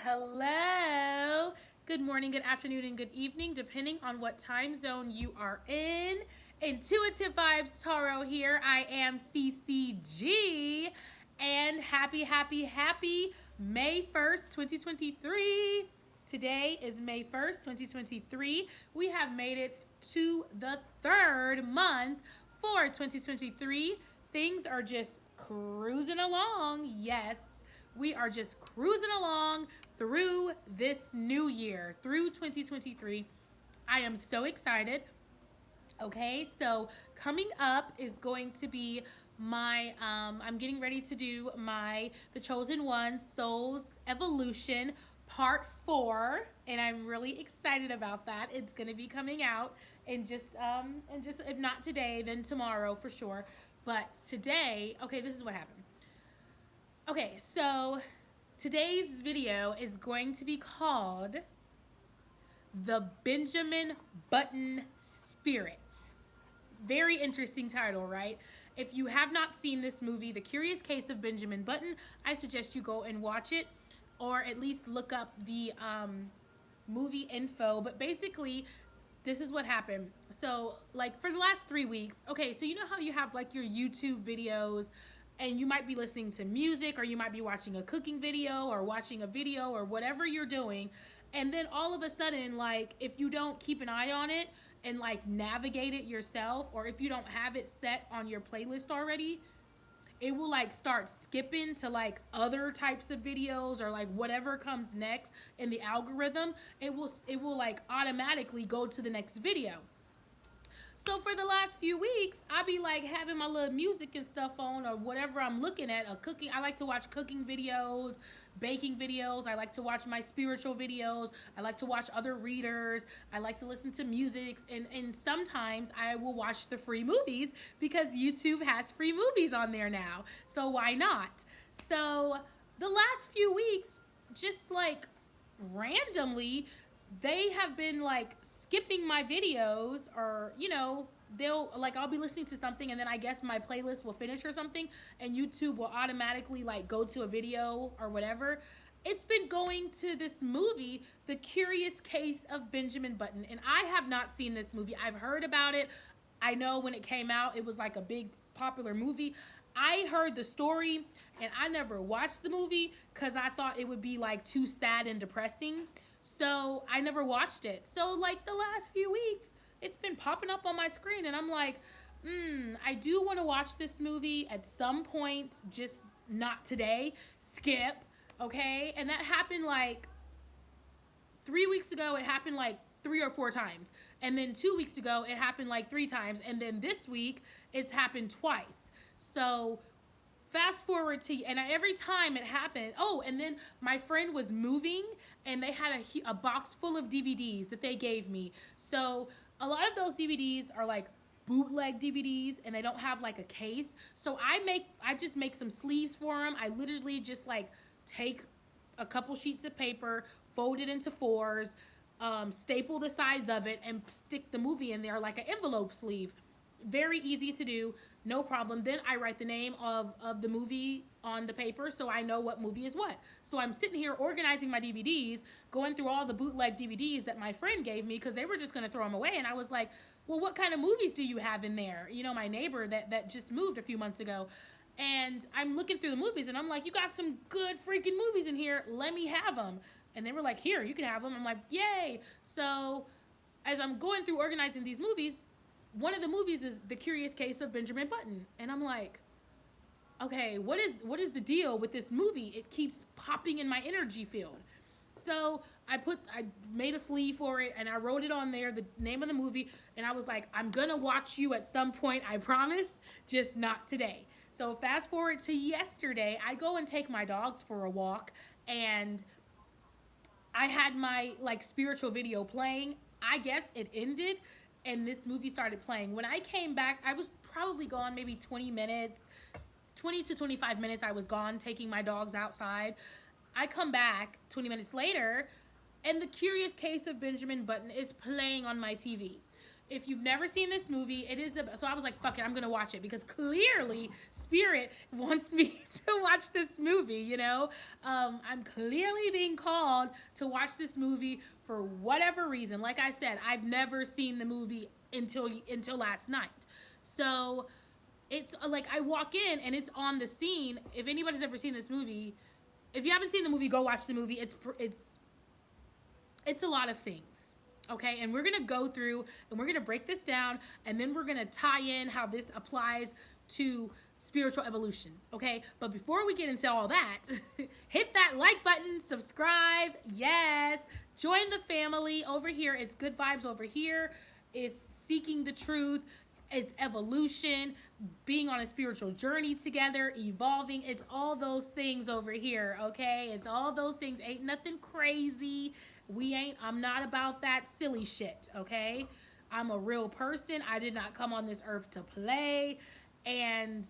Hello. Good morning, good afternoon, and good evening, depending on what time zone you are in. Intuitive Vibes Taro here. I am CCG. And happy May 1st, 2023. Today is May 1st, 2023. We have made it to the third month for 2023. Things are just cruising along. Yes, we are just cruising along through this new year, through 2023. I am so excited. Okay, so coming up is going to be my I'm getting ready to do my The Chosen One Soul's Evolution Part 4, and I'm really excited about that. It's going to be coming out in just if not today, then tomorrow for sure. But today, okay, this is what happened. Okay, so today's video is going to be called The Benjamin Button Spirit. Very interesting title, right? If you have not seen this movie, The Curious Case of Benjamin Button, I suggest you go and watch it, or at least look up the movie info. But basically, this is what happened. So, like, for the last 3 weeks, okay, so you know how you have, like, your YouTube videos, and you might be listening to music, or you might be watching a cooking video, or watching a video, or whatever you're doing, and then all of a sudden, like, if you don't keep an eye on it and, like, navigate it yourself, or if you don't have it set on your playlist already, it will, like, start skipping to, like, other types of videos, or, like, whatever comes next in the algorithm. It will like automatically go to the next video. So for the last few weeks, I be like having my little music and stuff on, or whatever I'm looking at. A cooking. I like to watch cooking videos, baking videos. I like to watch my spiritual videos. I like to watch other readers. I like to listen to music, and sometimes I will watch the free movies because YouTube has free movies on there now. So why not? So the last few weeks, just like randomly, they have been like skipping my videos, or they'll like, I'll be listening to something, and then I guess my playlist will finish or something, and YouTube will automatically like go to a video or whatever. It's been going to this movie, The Curious Case of Benjamin Button, and I have not seen this movie. I've heard about it. I know when it came out, it was like a big popular movie. I heard the story, and I never watched the movie because I thought it would be like too sad and depressing. So I never watched it. So like the last few weeks, it's been popping up on my screen, and I'm like, I do want to watch this movie at some point, just not today. Skip, okay? And that happened like 3 weeks ago. It happened like 3 or 4 times. And then 2 weeks ago, it happened like 3 times. And then this week, it's happened twice. So fast forward to, and every time it happened, oh, and then my friend was moving, and they had a box full of DVDs that they gave me. So a lot of those DVDs are like bootleg DVDs, and they don't have like a case. So I just make some sleeves for them. I literally just like take a couple sheets of paper, fold it into fours, staple the sides of it, and stick the movie in there like an envelope sleeve. Very easy to do, no problem. Then I write the name of the movie on the paper, so I know what movie is what. So I'm sitting here organizing my DVDs, going through all the bootleg DVDs that my friend gave me, because they were just going to throw them away. And I was like, well, what kind of movies do you have in there? My neighbor that just moved a few months ago. And I'm looking through the movies, and I'm like, you got some good freaking movies in here. Let me have them. And they were like, here, you can have them. I'm like, yay. So as I'm going through organizing these movies, one of the movies is The Curious Case of Benjamin Button. And I'm like, okay, what is the deal with this movie? It keeps popping in my energy field. So I made a sleeve for it, and I wrote it on there, the name of the movie, and I was like, I'm gonna watch you at some point, I promise, just not today. So fast forward to yesterday, I go and take my dogs for a walk, and I had my like spiritual video playing. I guess it ended, and this movie started playing. When I came back, I was probably gone maybe 20 minutes, 20 to 25 minutes. I was gone taking my dogs outside. I come back 20 minutes later, and The Curious Case of Benjamin Button is playing on my TV. if you've never seen this movie, it is so I was like, fuck it, I'm gonna watch it because clearly Spirit wants me to watch this movie. You know, I'm clearly being called to watch this movie for whatever reason. Like I said, I've never seen the movie until last night. So it's like I walk in and it's on the scene. If anybody's ever seen this movie, if you haven't seen the movie, go watch the movie. It's a lot of things. Okay, and we're gonna go through and we're gonna break this down, and then we're gonna tie in how this applies to spiritual evolution. Okay, but before we get into all that, hit that like button, subscribe, yes, join the family over here. It's good vibes over here. It's seeking the truth. It's evolution, being on a spiritual journey together, evolving. It's all those things over here, okay? It's all those things. Ain't nothing crazy. I'm not about that silly shit, okay? I'm a real person. I did not come on this earth to play. And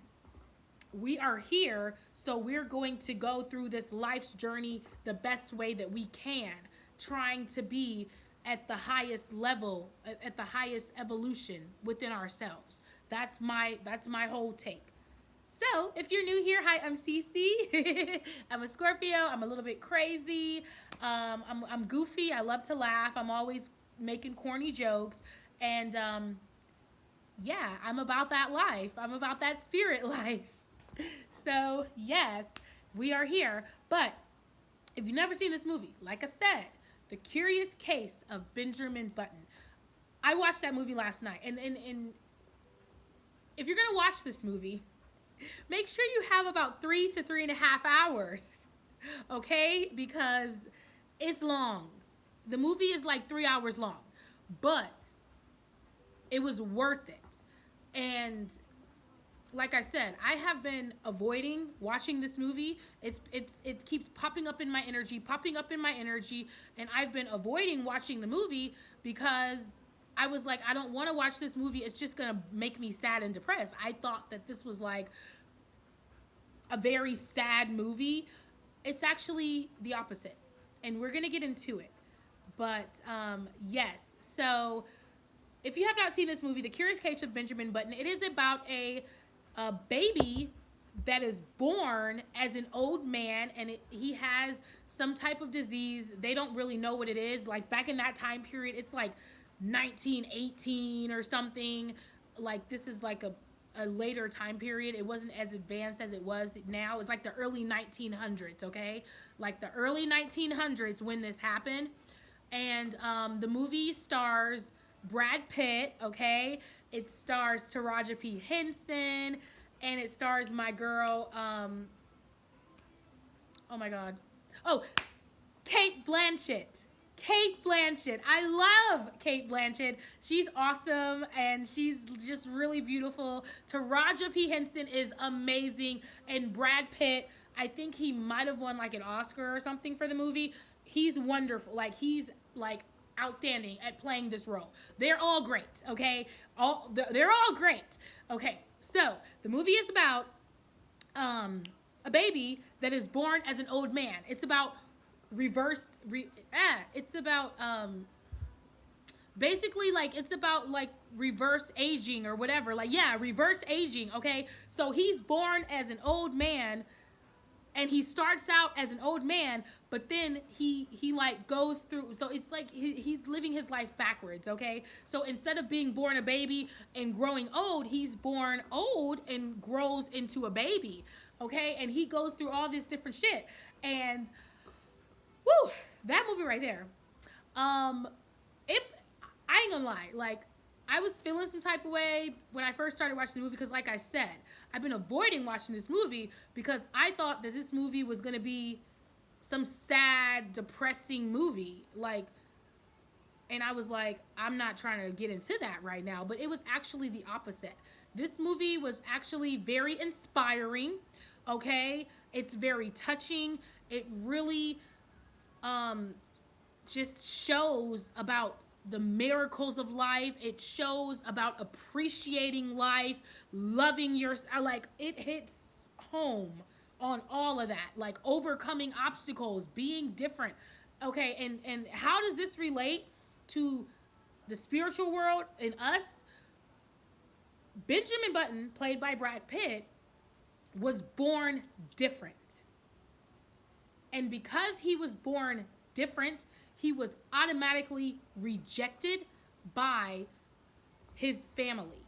we are here, so we're going to go through this life's journey the best way that we can, trying to be at the highest level, at the highest evolution within ourselves. That's my whole take. So, if you're new here, hi, I'm Cece. I'm a Scorpio. I'm a little bit crazy. I'm goofy. I love to laugh. I'm always making corny jokes. And, yeah, I'm about that life. I'm about that spirit life. So, yes, we are here. But if you've never seen this movie, like I said, The Curious Case of Benjamin Button. I watched that movie last night. And if you're going to watch this movie, make sure you have about 3 to 3.5 hours, okay? Because it's long. The movie is like 3 hours long, but it was worth it. And like I said, I have been avoiding watching this movie. It keeps popping up in my energy, and I've been avoiding watching the movie because I was like, I don't want to watch this movie. It's just going to make me sad and depressed. I thought that this was like a very sad movie. It's actually the opposite. And we're going to get into it. But, yes. So, if you have not seen this movie, The Curious Case of Benjamin Button, it is about a baby that is born as an old man, and he has some type of disease. They don't really know what it is. Like, back in that time period, it's like 1918 or something. Like, this is like a later time period. It wasn't as advanced as it was now. It's like the early 1900s, okay? Like the early 1900s when this happened. And the movie stars Brad Pitt, okay? It stars Taraji P. Henson, and it stars my girl, oh my God. Oh, Cate Blanchett. Cate Blanchett. I love Cate Blanchett. She's awesome, and she's just really beautiful. Taraji P. Henson is amazing, and Brad Pitt, I think he might have won like an Oscar or something for the movie. He's wonderful. Like, he's like outstanding at playing this role. They're all great, okay? They're all great. Okay, so the movie is about a baby that is born as an old man. It's about basically, like, it's about like reverse aging or whatever. Like, yeah, reverse aging, okay? So he's born as an old man, and he starts out as an old man, but then he like goes through, so it's like he's living his life backwards, okay? So instead of being born a baby and growing old, he's born old and grows into a baby, okay? And he goes through all this different shit. And woo, that movie right there. I ain't gonna lie, like, I was feeling some type of way when I first started watching the movie because, like I said, I've been avoiding watching this movie because I thought that this movie was gonna be some sad, depressing movie, like, and I was like, I'm not trying to get into that right now, but it was actually the opposite. This movie was actually very inspiring, okay? It's very touching. It really just shows about the miracles of life. It shows about appreciating life, loving yourself. Like, it hits home on all of that, like overcoming obstacles, being different. Okay, and how does this relate to the spiritual world, in us, Benjamin Button, played by Brad Pitt, was born different. And because he was born different, he was automatically rejected by his family.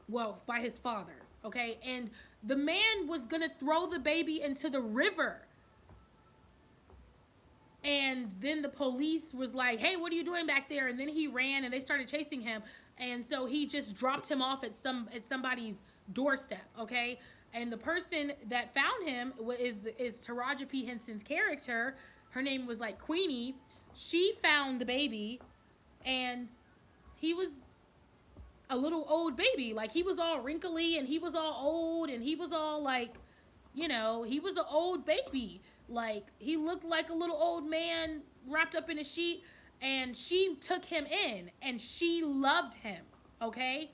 Well, by his father, okay? And the man was gonna throw the baby into the river. And then the police was like, hey, what are you doing back there? And then he ran and they started chasing him. And so he just dropped him off at somebody's doorstep, okay? And the person that found him is Taraji P. Henson's character. Her name was like Queenie. She found the baby, and he was a little old baby. Like, he was all wrinkly, and he was all old, and he was all like, you know, he was an old baby. Like, he looked like a little old man wrapped up in a sheet, and she took him in, and she loved him, okay?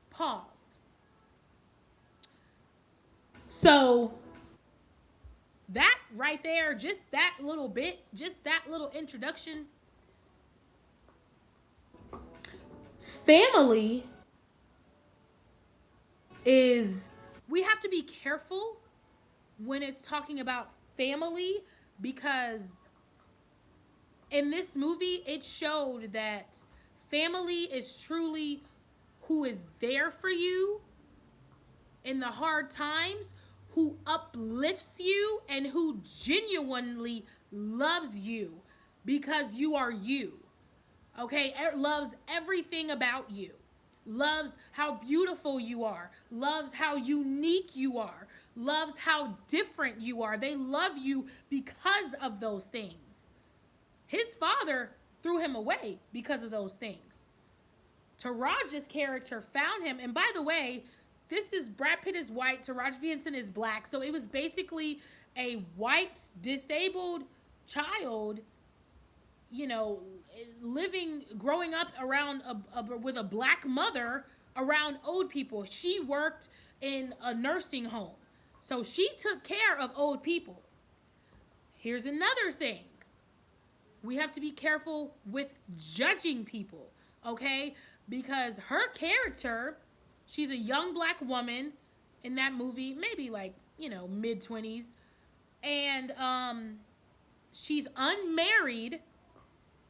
Pause. So, that right there, just that little bit, just that little introduction. Family is, we have to be careful when it's talking about family, because in this movie, it showed that family is truly who is there for you in the hard times, who uplifts you, and who genuinely loves you because you are you. Okay? It loves everything about you. Loves how beautiful you are. Loves how unique you are. Loves how different you are. They love you because of those things. His father threw him away because of those things. Taraji's character found him. And by the way, this is, Brad Pitt is white, Taraji P. Henson is black. So it was basically a white, disabled child, you know, growing up around with a black mother around old people. She worked in a nursing home. So she took care of old people. Here's another thing. We have to be careful with judging people, okay? Because her character, she's a young black woman in that movie, maybe like, you know, mid-20s. And she's unmarried,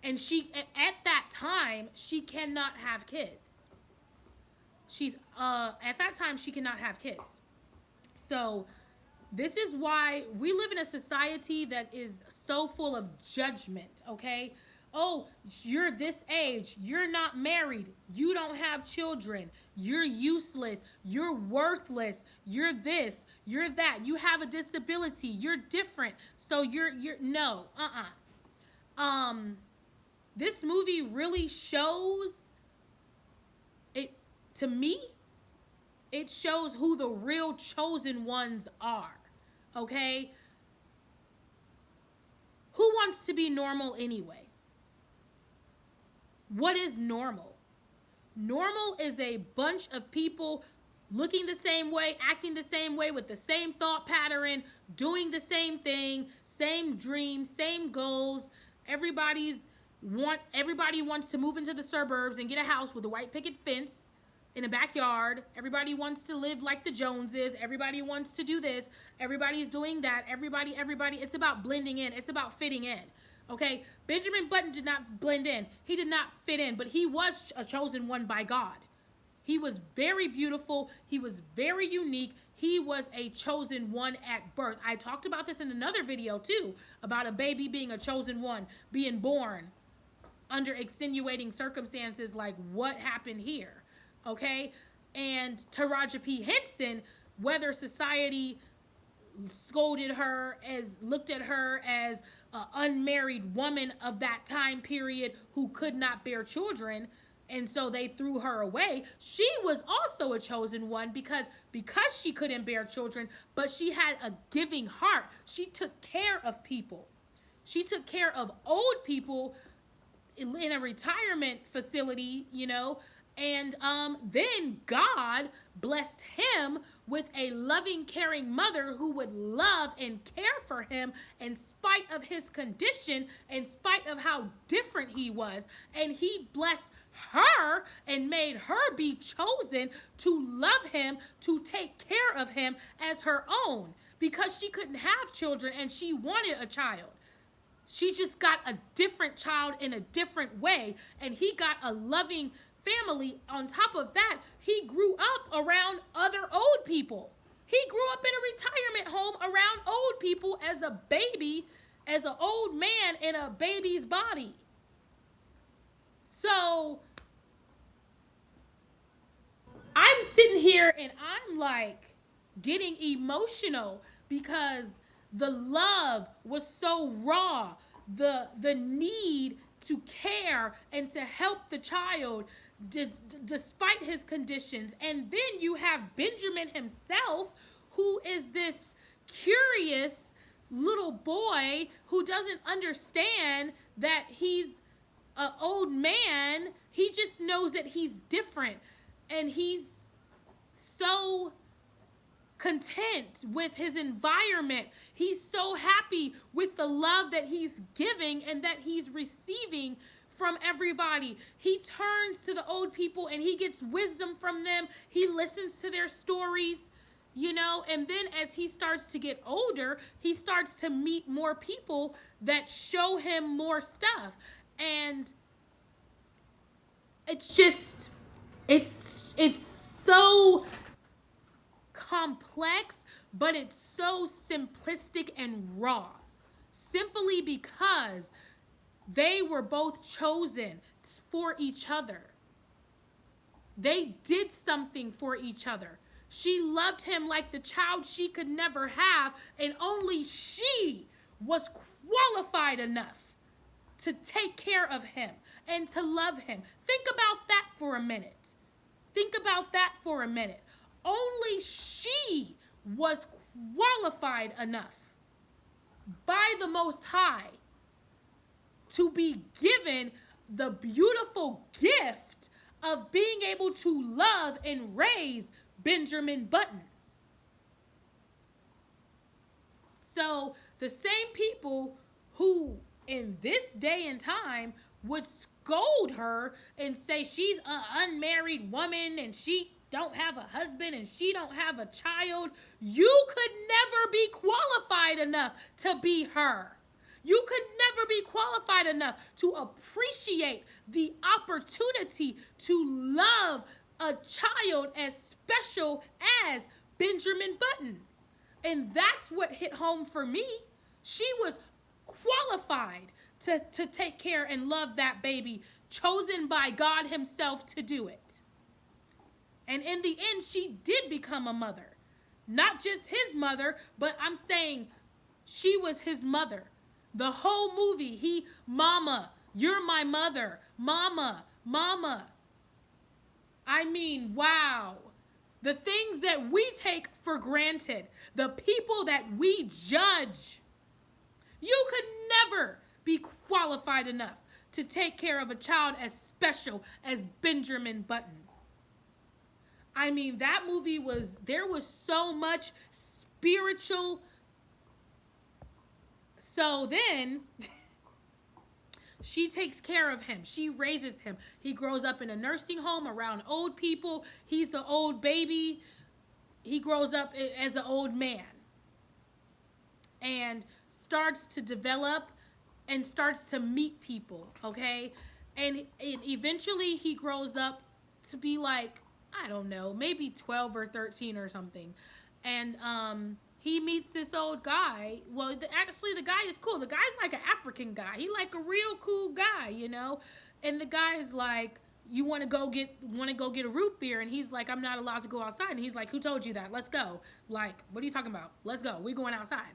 and she, at that time, she cannot have kids. At that time, she cannot have kids. So this is why we live in a society that is so full of judgment, okay? Oh, you're this age, you're not married, you don't have children, you're useless, you're worthless, you're this, you're that, you have a disability, you're different, so you're no, this movie really shows it, to me, it shows who the real chosen ones are, okay? Who wants to be normal anyway? What is normal? Normal is a bunch of people looking the same way, acting the same way, with the same thought pattern, doing the same thing, same dreams, same goals. Everybody wants to move into the suburbs and get a house with a white picket fence in a backyard. Everybody wants to live like the Joneses. Everybody wants to do this. Everybody's doing that. Everybody. It's about blending in. It's about fitting in. Okay? Benjamin Button did not blend in. He did not fit in, but he was a chosen one by God. He was very beautiful. He was very unique. He was a chosen one at birth. I talked about this in another video too, about a baby being a chosen one, being born under extenuating circumstances like what happened here. Okay? And Taraji P. Henson, whether society scolded her, looked at her as an unmarried woman of that time period who could not bear children, and so they threw her away, she was also a chosen one because she couldn't bear children, but she had a giving heart. She took care of people. She took care of old people in a retirement facility, you know, and then God blessed him with a loving, caring mother who would love and care for him in spite of his condition, in spite of how different he was. And he blessed her and made her be chosen to love him, to take care of him as her own, because she couldn't have children and she wanted a child. She just got a different child in a different way, and he got a loving family. On top of that, he grew up around other old people. He grew up in a retirement home around old people as a baby, as an old man in a baby's body. So I'm sitting here and I'm like getting emotional because the love was so raw. The need to care and to help the child despite his conditions. And then you have Benjamin himself, who is this curious little boy who doesn't understand that he's an old man. He just knows that he's different, and he's so content with his environment. He's so happy with the love that he's giving and that he's receiving from everybody. He turns to the old people and he gets wisdom from them. He listens to their stories, you know, and then as he starts to get older, he starts to meet more people that show him more stuff. And it's just, it's so complex, but it's so simplistic and raw, simply because they were both chosen for each other. They did something for each other. She loved him like the child she could never have, and only she was qualified enough to take care of him and to love him. Think about that for a minute. Think about that for a minute. Only she was qualified enough by the Most High to be given the beautiful gift of being able to love and raise Benjamin Button. So the same people who in this day and time would scold her and say she's an unmarried woman and she don't have a husband and she don't have a child, you could never be qualified enough to be her. You could never be qualified enough to appreciate the opportunity to love a child as special as Benjamin Button. And that's what hit home for me. She was qualified to take care and love that baby, chosen by God himself to do it. And in the end, she did become a mother. Not just his mother, but I'm saying she was his mother. The whole movie, mama, you're my mother. Mama, mama. I mean, wow. The things that we take for granted, the people that we judge. You could never be qualified enough to take care of a child as special as Benjamin Button. I mean, that movie there was so much spiritual. So then she takes care of him. She raises him. He grows up in a nursing home around old people. He's the old baby. He grows up as an old man and starts to develop and starts to meet people, okay? And eventually he grows up to be like, I don't know, maybe 12 or 13 or something. And he meets this old guy. Well, actually, the guy is cool. The guy's like an African guy. He like a real cool guy, you know? And the guy's like, you want to go get a root beer? And he's like, I'm not allowed to go outside. And he's like, who told you that? Let's go. Like, what are you talking about? Let's go. We're going outside.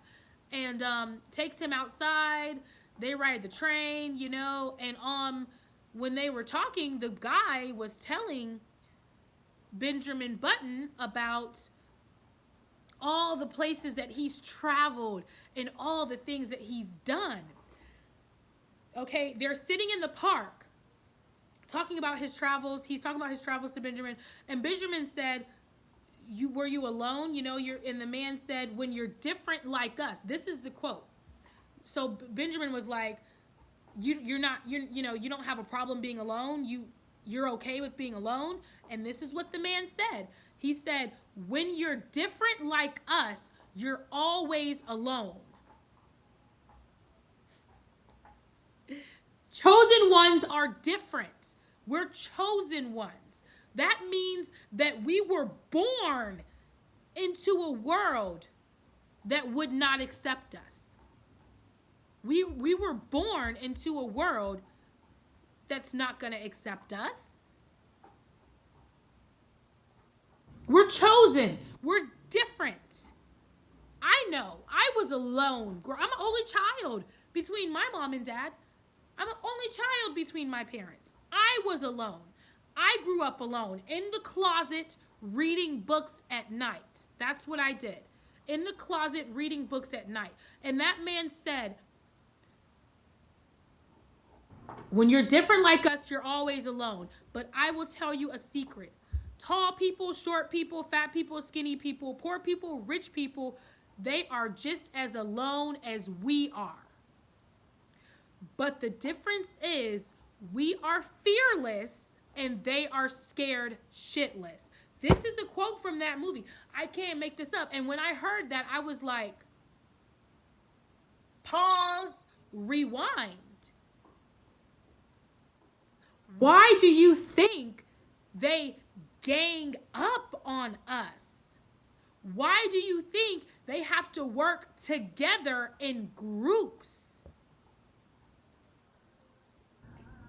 And takes him outside. They ride the train, you know? And when they were talking, the guy was telling Benjamin Button about all the places that he's traveled and all the things that he's done. Okay, they're sitting in the park talking about his travels. He's talking about his travels to Benjamin, and Benjamin said, were you alone? You know, and the man said, when you're different like us. This is the quote. So Benjamin was like, you don't have a problem being alone. you're okay with being alone. And this is what the man said. He said, when you're different like us, you're always alone. Chosen ones are different. We're chosen ones. That means that we were born into a world that would not accept us. We were born into a world that's not going to accept us. We're chosen. We're different. I know. I was alone. I'm an only child between my mom and dad. I'm an only child between my parents. I was alone. I grew up alone in the closet reading books at night. That's what I did. In the closet reading books at night. And that man said, when you're different like us, you're always alone. But I will tell you a secret. Tall people, short people, fat people, skinny people, poor people, rich people, they are just as alone as we are. But the difference is we are fearless and they are scared shitless. This is a quote from that movie. I can't make this up. And when I heard that, I was like, pause, rewind. Why do you think they gang up on us? Why do you think they have to work together in groups?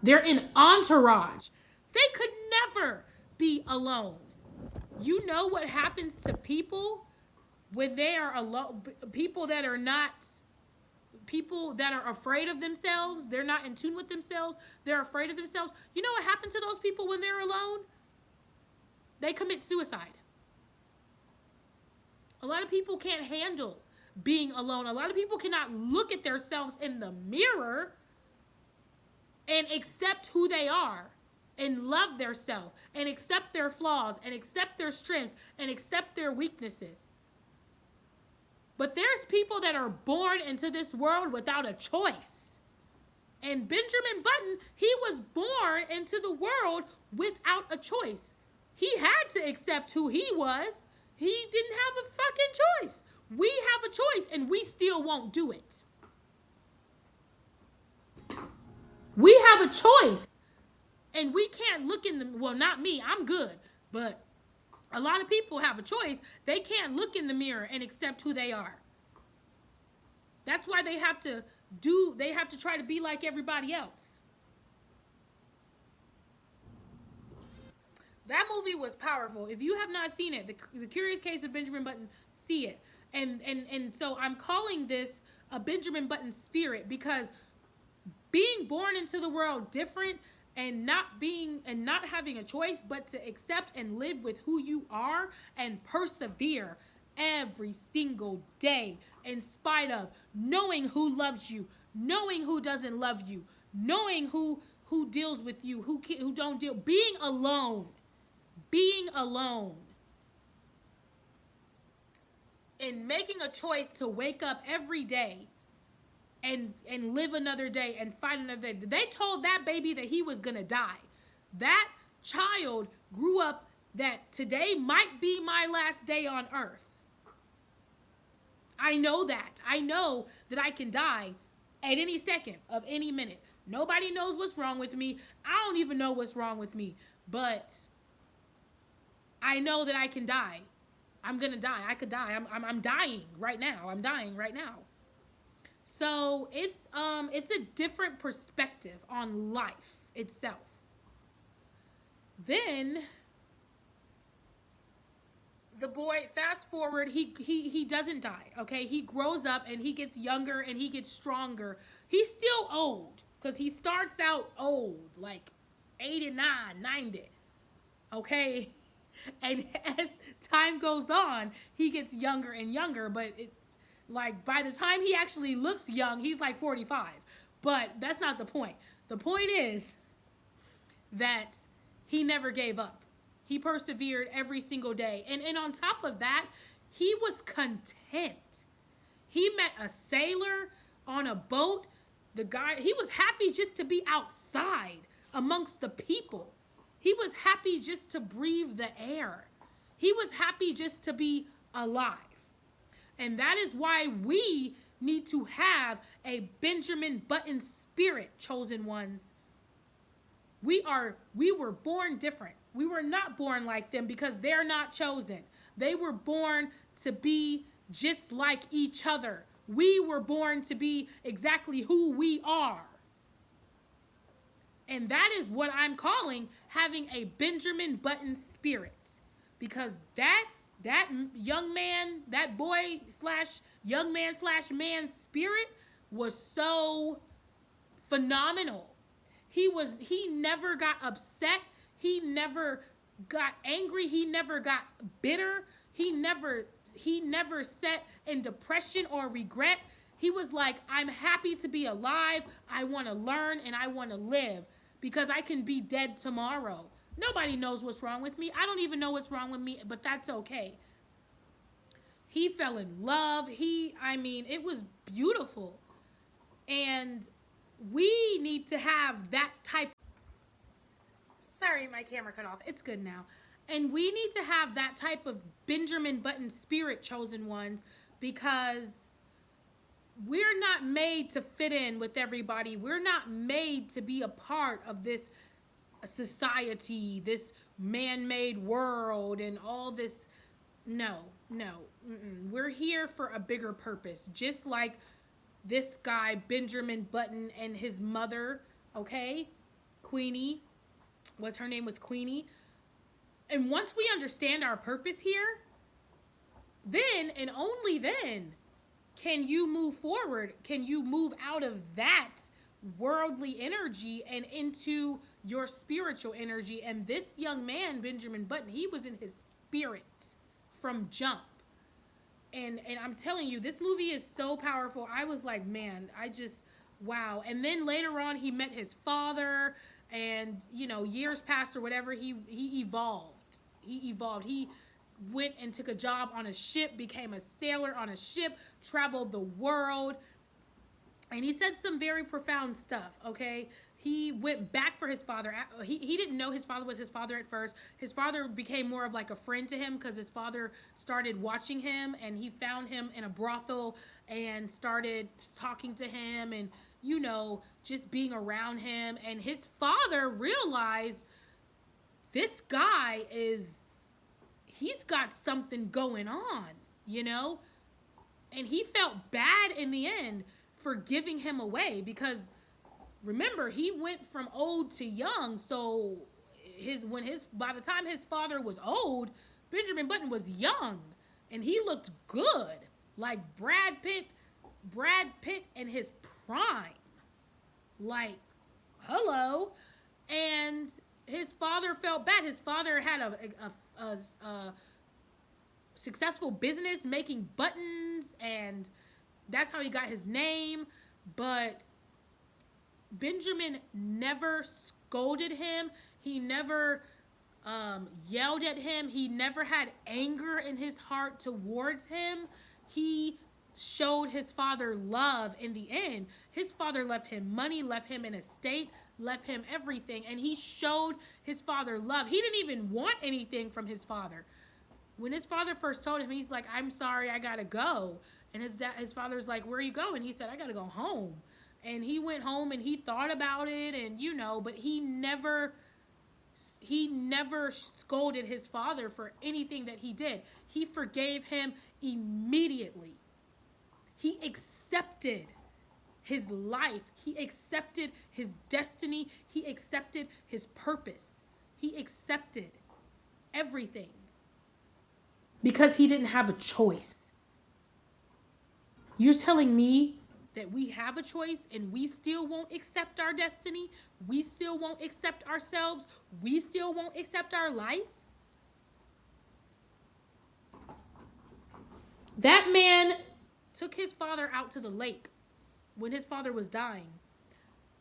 They're an entourage. They could never be alone. You know what happens to people when they are alone? People that are afraid of themselves. They're not in tune with themselves. They're afraid of themselves. You know what happened to those people when they're alone? They commit suicide. A lot of people can't handle being alone. A lot of people cannot look at themselves in the mirror and accept who they are and love themselves and accept their flaws and accept their strengths and accept their weaknesses. But there's people that are born into this world without a choice. And Benjamin Button, he was born into the world without a choice. He had to accept who he was. He didn't have a fucking choice. We have a choice and we still won't do it. We have a choice. And we can't look in the, well, not me, I'm good. But a lot of people have a choice. They can't look in the mirror and accept who they are. That's why they have to try to be like everybody else. That movie was powerful. If you have not seen it, the Curious Case of Benjamin Button, see it. And so I'm calling this a Benjamin Button spirit because being born into the world different and not having a choice but to accept and live with who you are and persevere every single day in spite of knowing who loves you, knowing who doesn't love you, knowing who deals with you, who don't deal, being alone and making a choice to wake up every day and live another day and fight another day. They told that baby that he was gonna die. That child grew up that today might be my last day on earth. I know that. I know that I can die at any second of any minute. Nobody knows what's wrong with me. I don't even know what's wrong with me. But I know that I can die. I'm gonna die. I could die. I'm dying right now. I'm dying right now. So it's a different perspective on life itself. Then the boy, fast forward, he doesn't die, okay? He grows up and he gets younger and he gets stronger. He's still old because he starts out old, like 89, 90, okay? And as time goes on, he gets younger and younger, but it's like by the time he actually looks young, he's like 45. But that's not the point. The point is that he never gave up. He persevered every single day. And on top of that, he was content. He met a sailor on a boat. The guy, he was happy just to be outside amongst the people. He was happy just to breathe the air. He was happy just to be alive. And that is why we need to have a Benjamin Button spirit, chosen ones. We were born different. We were not born like them because they're not chosen. They were born to be just like each other. We were born to be exactly who we are. And that is what I'm calling having a Benjamin Button spirit. Because that young man, that boy slash young man slash man spirit was so phenomenal. He never got upset. He never got angry. He never got bitter. He never sat in depression or regret. He was like, I'm happy to be alive. I want to learn and I want to live because I can be dead tomorrow. Nobody knows what's wrong with me. I don't even know what's wrong with me, but that's okay. He fell in love. It was beautiful. And we need to have that type. Sorry, my camera cut off. It's good now. And we need to have that type of Benjamin Button spirit, chosen ones, because we're not made to fit in with everybody. We're not made to be a part of this society, this man-made world, and all this. No. We're here for a bigger purpose. Just like this guy, Benjamin Button, and his mother, okay? Queenie. Her name was Queenie. And once we understand our purpose here, then and only then can you move forward. Can you move out of that worldly energy and into your spiritual energy? And this young man, Benjamin Button, he was in his spirit from jump. And I'm telling you, this movie is so powerful. I was like, man, wow. And then later on, he met his father, and, years passed or whatever, he evolved. He went and took a job on a ship, became a sailor on a ship, traveled the world, and he said some very profound stuff, okay? He went back for his father. He didn't know his father was his father at first. His father became more of like a friend to him because his father started watching him, and he found him in a brothel and started talking to him and, just being around him. And his father realized this guy he's got something going on, And he felt bad in the end for giving him away because, remember, he went from old to young. So by the time his father was old, Benjamin Button was young, and he looked good, like Brad Pitt in his prime. Like, hello. And his father felt bad. His father had a successful business making buttons, and that's how he got his name. But Benjamin never scolded him. He never yelled at him. He never had anger in his heart towards him. He showed his father love in the end. His father left him money, left him an estate, left him everything, and he showed his father love. He didn't even want anything from his father. When his father first told him, he's like, I'm sorry, I gotta go. And his father's like, where are you going? He said, I gotta go home. And he went home and he thought about it, and but he never scolded his father for anything that he did. He forgave him immediately. He accepted his life. He accepted his destiny. He accepted his purpose. He accepted everything because he didn't have a choice. You're telling me that we have a choice and we still won't accept our destiny? We still won't accept ourselves? We still won't accept our life? That man took his father out to the lake when his father was dying.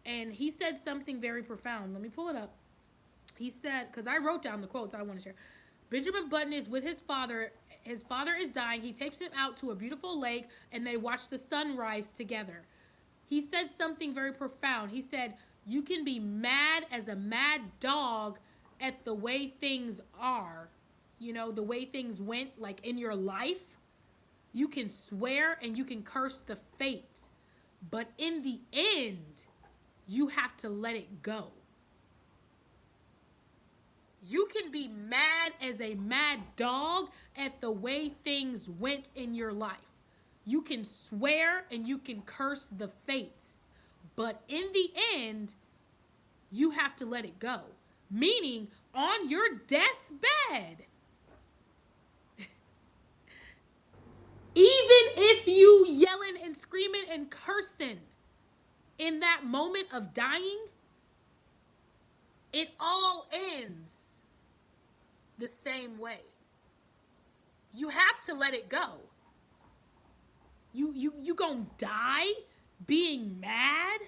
And he said something very profound. Let me pull it up. He said, because I wrote down the quotes I want to share. Benjamin Button is with his father. His father is dying. He takes him out to a beautiful lake, and they watch the sunrise together. He said something very profound. He said, you can be mad as a mad dog at the way things are, the way things went, like in your life, you can swear and you can curse the fate. But in the end, you have to let it go. You can be mad as a mad dog at the way things went in your life. You can swear and you can curse the fates. But in the end, you have to let it go. Meaning, on your deathbed, even if you yelling and screaming and cursing in that moment of dying, it all ends the same way. You have to let it go. You gonna die being mad?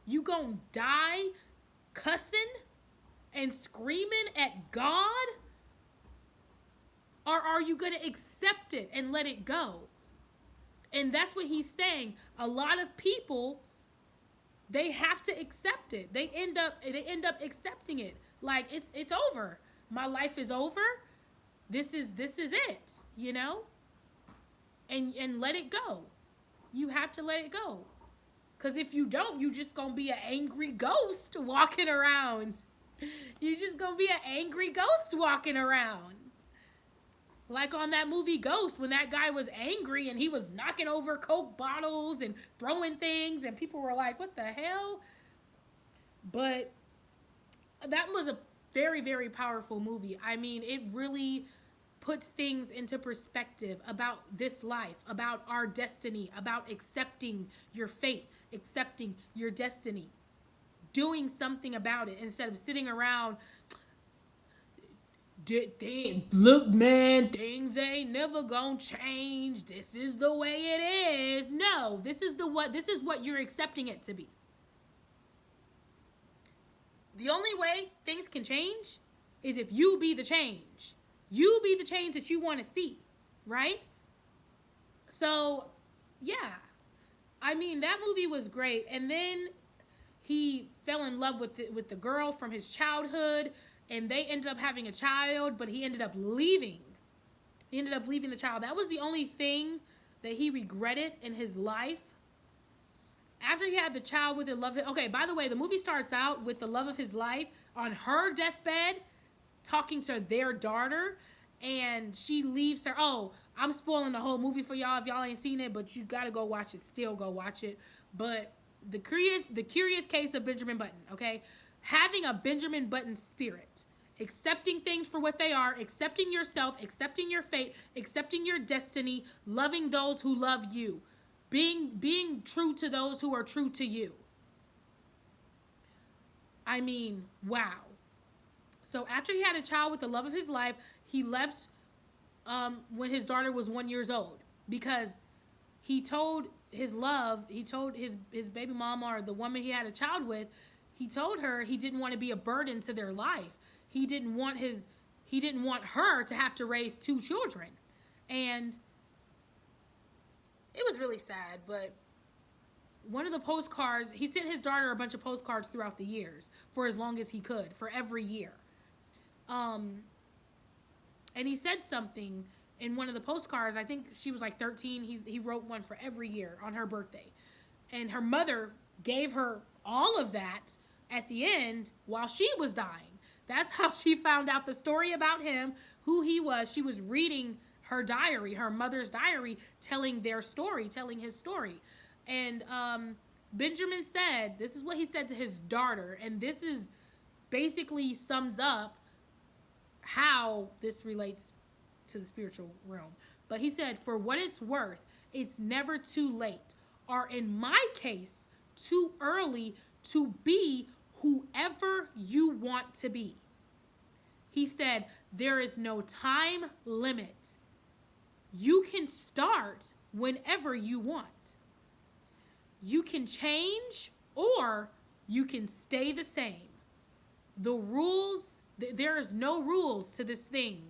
You gonna die cussing and screaming at God? Or are you gonna accept it and let it go? And that's what he's saying. A lot of people, they have to accept it. They end up accepting it. Like it's over. My life is over. This is it, And let it go. You have to let it go. Because if you don't, you just going to be an angry ghost walking around. You just going to be an angry ghost walking around. Like on that movie Ghost, when that guy was angry and he was knocking over Coke bottles and throwing things and people were like, what the hell? But that was a very, very powerful movie. I mean, it really puts things into perspective about this life, about our destiny, about accepting your fate, accepting your destiny, doing something about it instead of sitting around. Look, man, things ain't never gonna change. This is the way it is. No, this is what you're accepting it to be. The only way things can change is if you be the change. You be the change that you want to see, right? So, yeah. I mean, that movie was great. And then he fell in love with the girl from his childhood, and they ended up having a child, but he ended up leaving. He ended up leaving the child. That was the only thing that he regretted in his life. After he had the child with the love of... Okay, by the way, the movie starts out with the love of his life on her deathbed, talking to their daughter, and she leaves her. Oh, I'm spoiling the whole movie for y'all if y'all ain't seen it, but you gotta go watch it. Still go watch it. But the curious case of Benjamin Button, okay? Having a Benjamin Button spirit, accepting things for what they are, accepting yourself, accepting your fate, accepting your destiny, loving those who love you, being true to those who are true to you. I mean, wow. So after he had a child with the love of his life, he left when his daughter was 1 year old, because he told his baby mama, or the woman he had a child with, he told her he didn't want to be a burden to their life. He didn't want her to have to raise 2 children. And it was really sad, but one of the postcards, he sent his daughter a bunch of postcards throughout the years for as long as he could, for every year. And he said something in one of the postcards. I think she was like 13. He wrote one for every year on her birthday. And her mother gave her all of that at the end while she was dying. That's how she found out the story about him, who he was. She was reading her diary, her mother's diary, telling his story. And Benjamin said, this is what he said to his daughter, and this is basically sums up how this relates to the spiritual realm. But he said, for what it's worth, it's never too late, or in my case, too early to be whoever you want to be. He said, there is no time limit. You can start whenever you want. You can change or you can stay the same. The rules, there is no rules to this thing.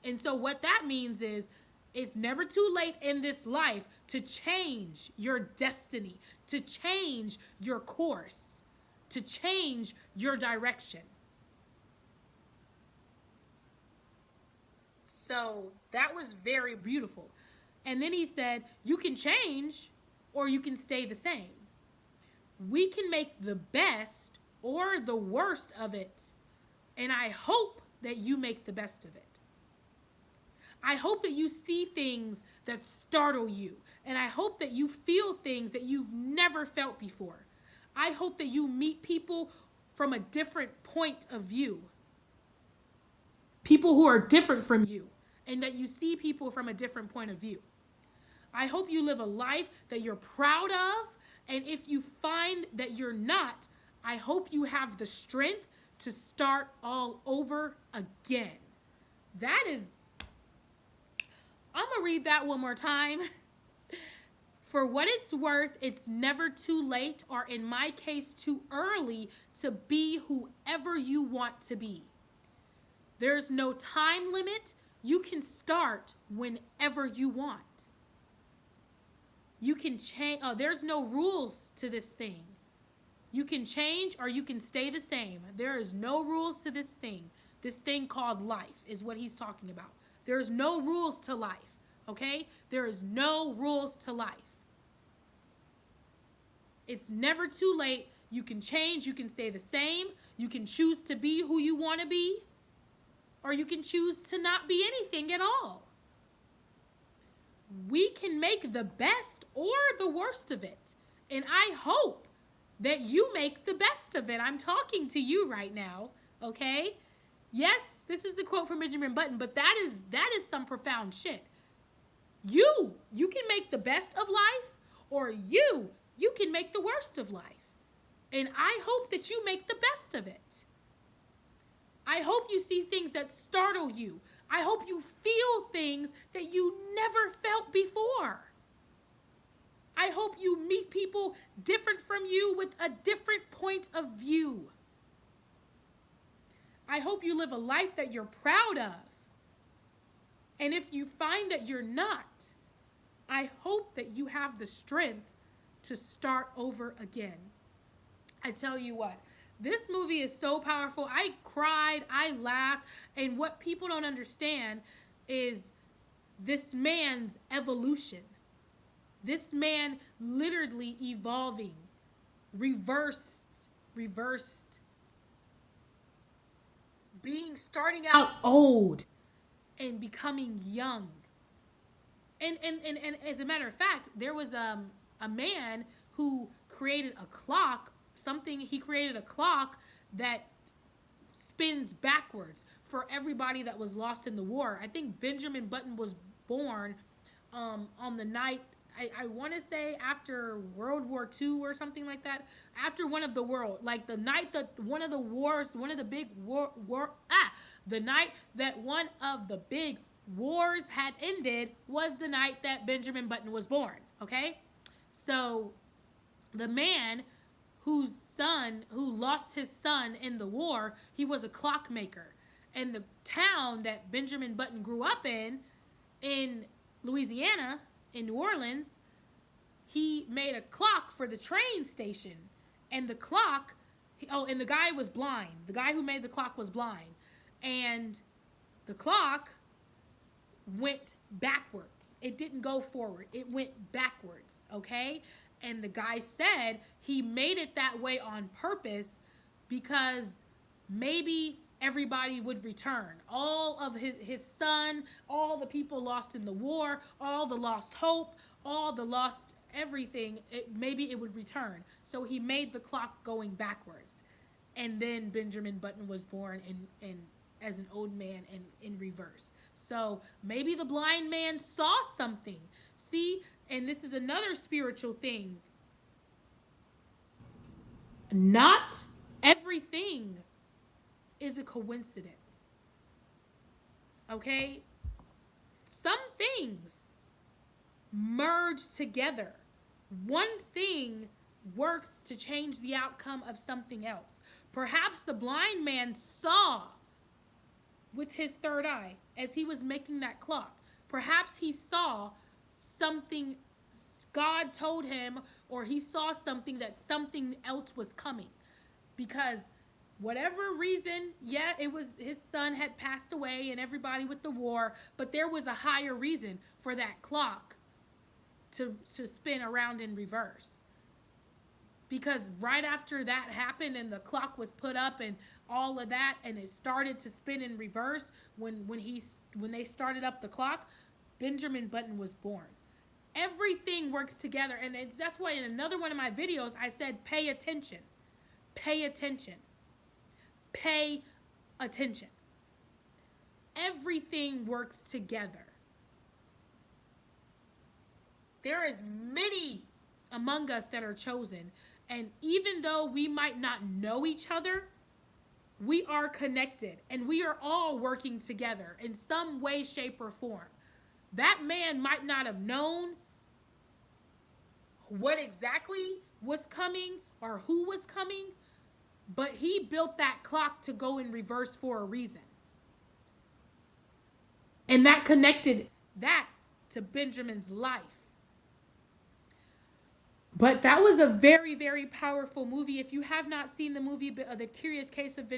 And so what that means is it's never too late in this life to change your destiny, to change your course, to change your direction. So that was very beautiful. And then he said, you can change or you can stay the same. We can make the best or the worst of it. And I hope that you make the best of it. I hope that you see things that startle you. And I hope that you feel things that you've never felt before. I hope that you meet people from a different point of view. People who are different from you. And that you see people from a different point of view. I hope you live a life that you're proud of. And if you find that you're not, I hope you have the strength to start all over again. That is, I'm going to read that one more time. For what it's worth, it's never too late, or in my case, too early to be whoever you want to be. There's no time limit. You can start whenever you want. You can change. Oh, there's no rules to this thing. You can change or you can stay the same. There is no rules to this thing. This thing called life is what he's talking about. There's no rules to life, okay? There is no rules to life. It's never too late. You can change. You can stay the same. You can choose to be who you want to be, or you can choose to not be anything at all. We can make the best or the worst of it. And I hope that you make the best of it. I'm talking to you right now, okay? Yes, this is the quote from Benjamin Button, but that is some profound shit. You can make the best of life, or you can make the worst of life. And I hope that you make the best of it. I hope you see things that startle you. I hope you feel things that you never felt before. I hope you meet people different from you with a different point of view. I hope you live a life that you're proud of. And if you find that you're not, I hope that you have the strength to start over again. I tell you what, this movie is so powerful. I cried, I laughed, and what people don't understand is this man's evolution. This man literally evolving, reversed, starting out old and becoming young. And as a matter of fact, there was a man who created a clock, he created a clock that spins backwards for everybody that was lost in the war. I think Benjamin Button was born on the night, I want to say after World War II or something like that. After one of the like the night that one of the big wars had ended was the night that Benjamin Button was born, okay? So the man who lost his son in the war, he was a clockmaker. And the town that Benjamin Button grew up in Louisiana, in New Orleans, he made a clock for the train station. And the clock, and the guy was blind. The guy who made the clock was blind. And the clock went backwards. It didn't go forward. It went backwards, okay? And the guy said he made it that way on purpose because maybe everybody would return. All of his son, all the people lost in the war, all the lost hope, all the lost everything, maybe it would return. So he made the clock going backwards. And then Benjamin Button was born in as an old man and in reverse. So maybe the blind man saw something. See, and this is another spiritual thing. Not everything is a coincidence. Okay? Some things merge together. One thing works to change the outcome of something else. Perhaps the blind man saw with his third eye as he was making that clock. Perhaps he saw something God told him, or he saw something that something else was coming. Because whatever reason, yeah, it was his son had passed away and everybody with the war, but there was a higher reason for that clock to spin around in reverse. Because right after that happened and the clock was put up and all of that, and it started to spin in reverse when they started up the clock, Benjamin Button was born. Everything works together, and that's why in another one of my videos I said pay attention. Pay attention. Pay attention. Everything works together. There is many among us that are chosen, and even though we might not know each other, we are connected, and we are all working together in some way, shape, or form. That man might not have known what exactly was coming or who was coming, but he built that clock to go in reverse for a reason. And that connected that to Benjamin's life. But that was a very, very powerful movie. If you have not seen the movie, The Curious Case of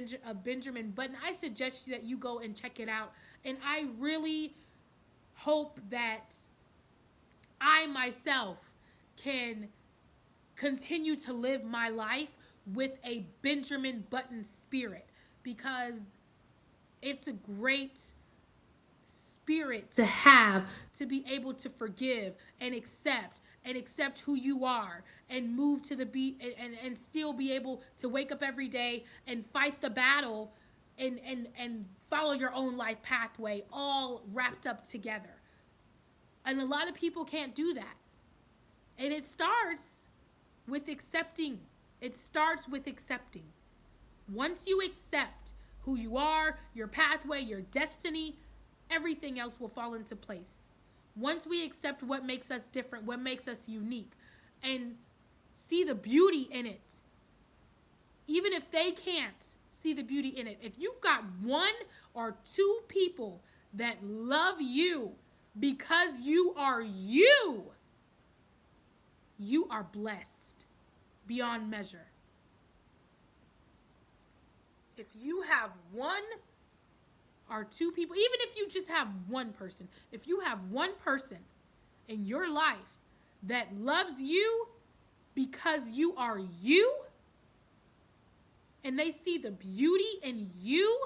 Benjamin Button, I suggest that you go and check it out. And I really hope that I myself can continue to live my life with a Benjamin Button spirit, because it's a great spirit to have, to be able to forgive and accept who you are and move to the beat, and still be able to wake up every day and fight the battle and follow your own life pathway, all wrapped up together. And a lot of people can't do that. And it starts with accepting. It starts with accepting. Once you accept who you are, your pathway, your destiny, everything else will fall into place. Once we accept what makes us different, what makes us unique, and see the beauty in it, even if they can't see the beauty in it, if you've got one or two people that love you because you are blessed beyond measure. If you have one or two people, even if you just have one person, if you have one person in your life that loves you because you are you, and they see the beauty in you,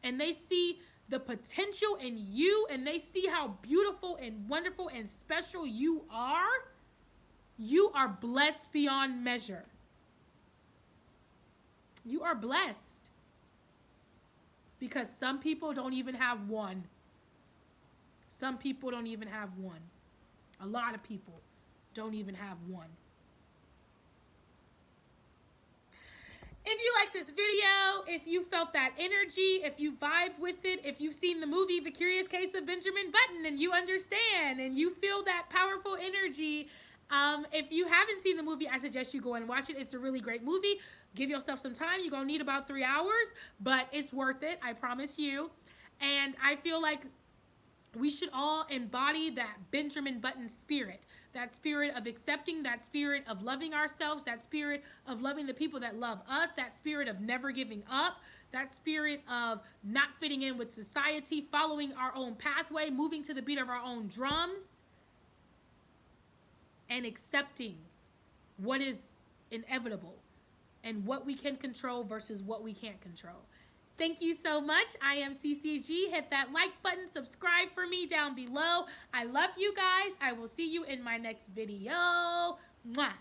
and they see the potential in you, and they see how beautiful and wonderful and special you are blessed beyond measure. You are blessed. Because some people don't even have one. Some people don't even have one. A lot of people don't even have one. If you like this video, if you felt that energy, if you vibed with it, if you've seen the movie The Curious Case of Benjamin Button and you understand and you feel that powerful energy, if you haven't seen the movie, I suggest you go and watch it. It's a really great movie. Give yourself some time. You're going to need about 3 hours, but it's worth it. I promise you. And I feel like we should all embody that Benjamin Button spirit, that spirit of accepting, that spirit of loving ourselves, that spirit of loving the people that love us, that spirit of never giving up, that spirit of not fitting in with society, following our own pathway, moving to the beat of our own drums, and accepting what is inevitable and what we can control versus what we can't control. Thank you so much. I am CCG. Hit that like button, subscribe for me down below. I love you guys. I will see you in my next video. Mwah.